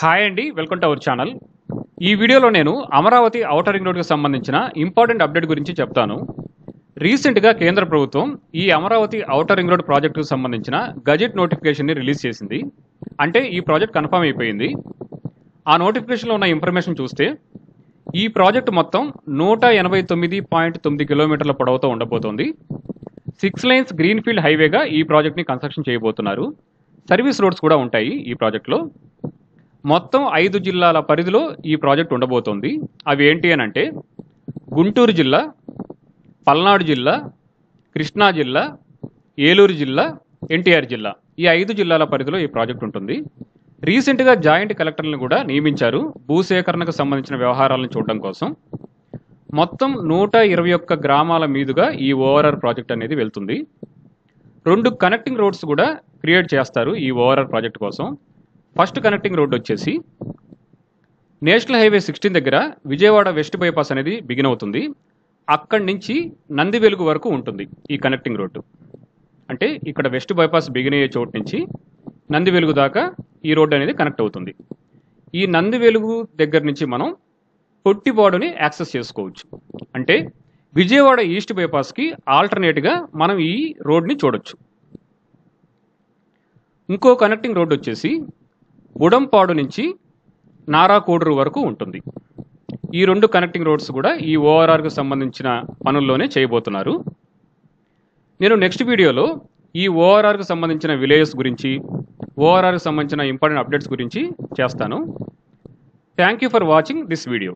Hi అండి, welcome to our channel. ఈ వీడియోలో నేను అమరావతి ఔటర్ రింగ్ రోడ్కి సంబంధించిన ఇంపార్టెంట్ అప్డేట్ గురించి చెప్తాను. రీసెంట్గా కేంద్ర ప్రభుత్వం ఈ అమరావతి ఔటర్ రింగ్ రోడ్ ప్రాజెక్టుకు సంబంధించిన గజెట్ నోటిఫికేషన్ని రిలీజ్ చేసింది. అంటే ఈ ప్రాజెక్ట్ కన్ఫర్మ్ అయిపోయింది. ఆ నోటిఫికేషన్లో ఉన్న ఇన్ఫర్మేషన్ చూస్తే ఈ ప్రాజెక్టు మొత్తం 189.9 కిలోమీటర్ల పొడవుతో ఉండబోతోంది. 6 లైన్స్ గ్రీన్ఫీల్డ్ హైవేగా ఈ ప్రాజెక్ట్ని కన్స్ట్రక్షన్ చేయబోతున్నారు. సర్వీస్ రోడ్స్ కూడా ఉంటాయి ఈ ప్రాజెక్టులో. మొత్తం 5 జిల్లాల పరిధిలో ఈ ప్రాజెక్ట్ ఉండబోతోంది. అవి ఏంటి అని అంటే గుంటూరు జిల్లా, పల్నాడు జిల్లా, కృష్ణా జిల్లా, ఏలూరు జిల్లా, ఎన్టీఆర్ జిల్లా. ఈ 5 జిల్లాల పరిధిలో ఈ ప్రాజెక్ట్ ఉంటుంది. రీసెంట్గా జాయింట్ కలెక్టర్లను కూడా నియమించారు భూసేకరణకు సంబంధించిన వ్యవహారాలను చూడడం కోసం. మొత్తం 121 గ్రామాల మీదుగా ఈ ఓఆర్ఆర్ ప్రాజెక్ట్ అనేది వెళ్తుంది. 2 కనెక్టింగ్ రోడ్స్ కూడా క్రియేట్ చేస్తారు ఈ ఓఆర్ఆర్ ప్రాజెక్ట్ కోసం. ఫస్ట్ కనెక్టింగ్ రోడ్ వచ్చేసి నేషనల్ హైవే 16 దగ్గర విజయవాడ వెస్ట్ బైపాస్ అనేది బిగిన్ అవుతుంది. అక్కడి నుంచి నందివెలుగు వరకు ఉంటుంది ఈ కనెక్టింగ్ రోడ్డు. అంటే ఇక్కడ వెస్ట్ బైపాస్ బిగిన్ అయ్యే చోటు నుంచి నందివెలుగు దాకా ఈ రోడ్డు అనేది కనెక్ట్ అవుతుంది. ఈ నందివెలుగు దగ్గర నుంచి మనం పొట్టిపాడుని యాక్సెస్ చేసుకోవచ్చు. అంటే విజయవాడ ఈస్ట్ బైపాస్కి ఆల్టర్నేట్గా మనం ఈ రోడ్ని చూడొచ్చు. ఇంకో కనెక్టింగ్ రోడ్ వచ్చేసి ఉడంపాడు నుంచి నారాకోడూరు వరకు ఉంటుంది. ఈ 2 కనెక్టింగ్ రోడ్స్ కూడా ఈ ఓఆర్ఆర్కు సంబంధించిన పనుల్లోనే చేయబోతున్నారు. నేను నెక్స్ట్ వీడియోలో ఈ ఓఆర్ఆర్కు సంబంధించిన విలేజెస్ గురించి, ఓఆర్ఆర్కు సంబంధించిన ఇంపార్టెంట్ అప్డేట్స్ గురించి చేస్తాను. Thank you for watching this video.